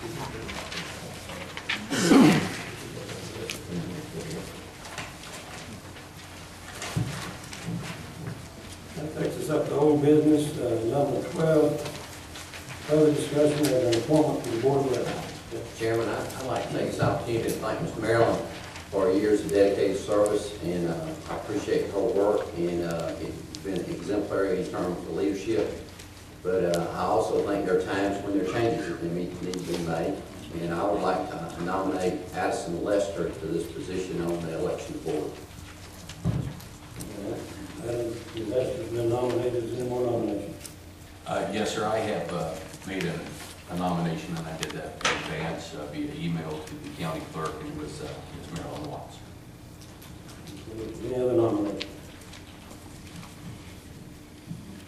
That takes us up to old business, number 12, further discussion of an appointment to the board of elections. Mr. Chairman, I'd like to take this opportunity to thank Mr. Maryland for years of dedicated service, and I appreciate her work, and it's been exemplary in terms of leadership. But I also think there are times when there are changes that need to be made, and I would like to nominate Addison Lester to this position on the election board. Adam Lester's been nominated. Is there any more nominations? Yes, sir. I have made a nomination, and I did that in advance via email to the county clerk, and it was Ms. Marilyn Watts. Any other nominations?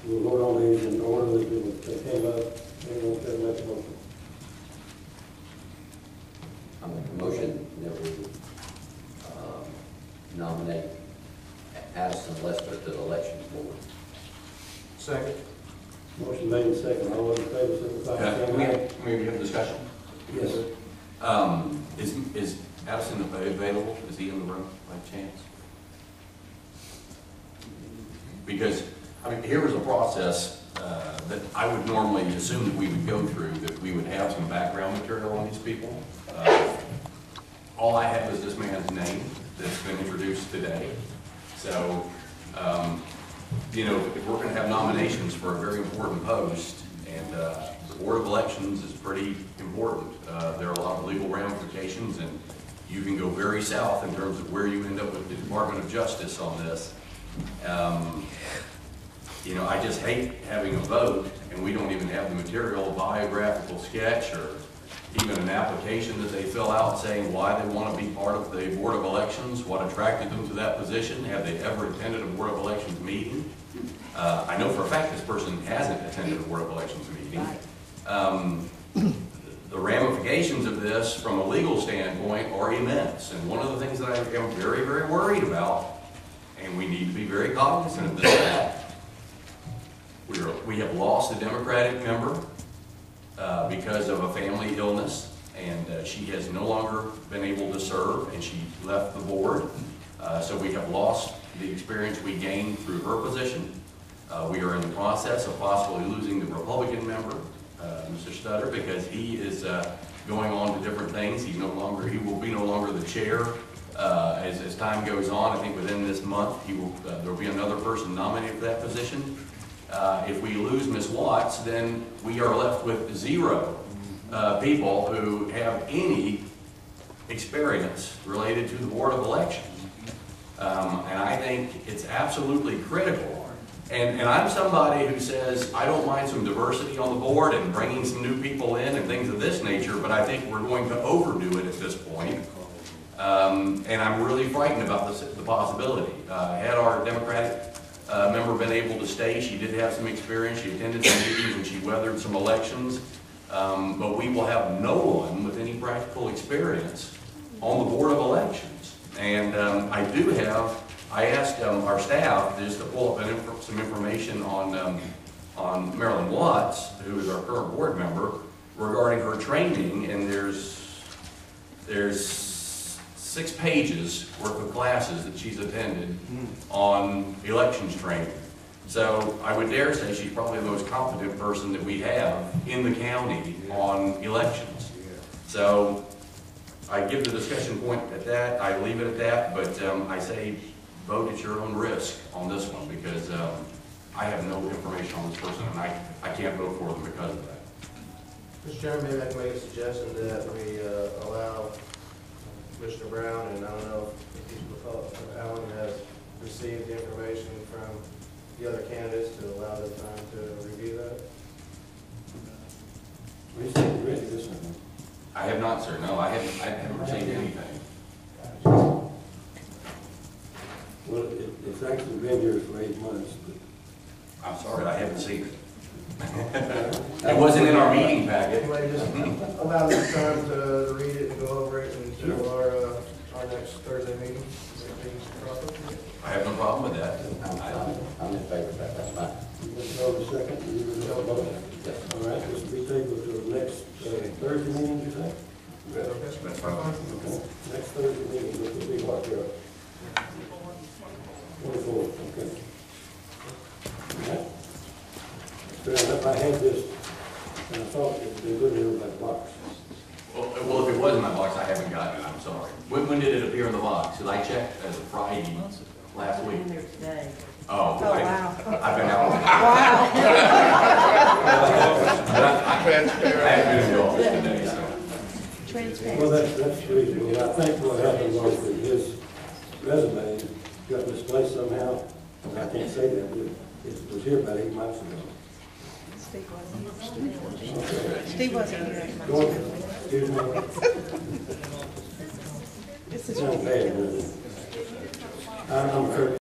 We'll vote on these in order that they came up. Anyone care to make a motion? I make a motion that we nominate Addison Lester to the election board. Second. Motion made and second. All those in favor, signify by saying aye. Can we have a discussion? Yes, sir. Is Addison available? Is he in the room by chance? Because, I mean, here is a process that I would normally assume that we would go through, that we would have some background material on these people. All I have is this man's name that's been introduced today. So, you know, if we're going to have nominations for a very important post, and the Board of Elections is pretty important. There are a lot of legal ramifications, and you can go very south in terms of where you end up with the Department of Justice on this. You know, I just hate having a vote, and we don't even have the material, a biographical sketch, or even an application that they fill out saying why they want to be part of the Board of Elections, what attracted them to that position, have they ever attended a Board of Elections meeting. I know for a fact this person hasn't attended a Board of Elections meeting. The ramifications of this from a legal standpoint are immense, and one of the things that I am very, very worried about, and we need to be very cognizant of this fact, we have lost a Democratic member because of a family illness, and she has no longer been able to serve, and she left the board. So we have lost the experience we gained through her position. We are in the process of possibly losing the Republican member, Mr. Stutter, because he is going on to different things. He will be no longer the chair. As time goes on, I think within this month, there will be another person nominated for that position. If we lose Ms. Watts, then we are left with 0 people who have any experience related to the Board of Elections. And I think it's absolutely critical. And I'm somebody who says, I don't mind some diversity on the board and bringing some new people in and things of this nature, but I think we're going to overdo it at this point. And I'm really frightened about the possibility. Had our Democratic member been able to stay, she did have some experience, she attended some meetings, and she weathered some elections, but we will have no one with any practical experience on the Board of Elections. And I asked our staff just to pull up some information on Marilyn Watts, who is our current board member, regarding her training, and there's 6 pages worth of classes that she's attended on elections training. So I would dare say she's probably the most competent person that we have in the county on elections. So I give the discussion point at that, I leave it at that, but I say vote at your own risk on this one, because I have no information on this person, and I can't vote for them because of that. Mr. Chairman, maybe I can make a suggestion that we allow Mr. Brown, and I don't know if Alan has received the information from the other candidates to allow them time to review that. I have not, sir. No, I haven't received anything. Well, it's actually been here for 8 months. But I'm sorry, I haven't seen it. It wasn't in our meeting packet. Anyway, just allow them time to read it and go over it until our next Thursday meeting. I have no problem with that. I'm in favor of that, that's fine. Mr. Over second, you will tell motion. Yes. All right, this will be tabled to the next Thursday meeting, you think? That's fine. Okay. Next Thursday meeting, which will be what, 24th, okay. All right. Fair enough, I had this, and I thought it would be good in everybody's box. Well, if it was in my box, I haven't gotten it, I'm sorry. When did it appear in the box? Because I checked as of Friday last week. In there today. Oh, Oh, wow. I've been out. Wow. I haven't been in the office today, so. Well, that's reasonable. I think what happened was that his resume got misplaced somehow, and I can't say that, but it was here about 8 months ago. Steve wasn't here. Go ahead. Excuse me. This It's is not bad, is it? I'm Kurt.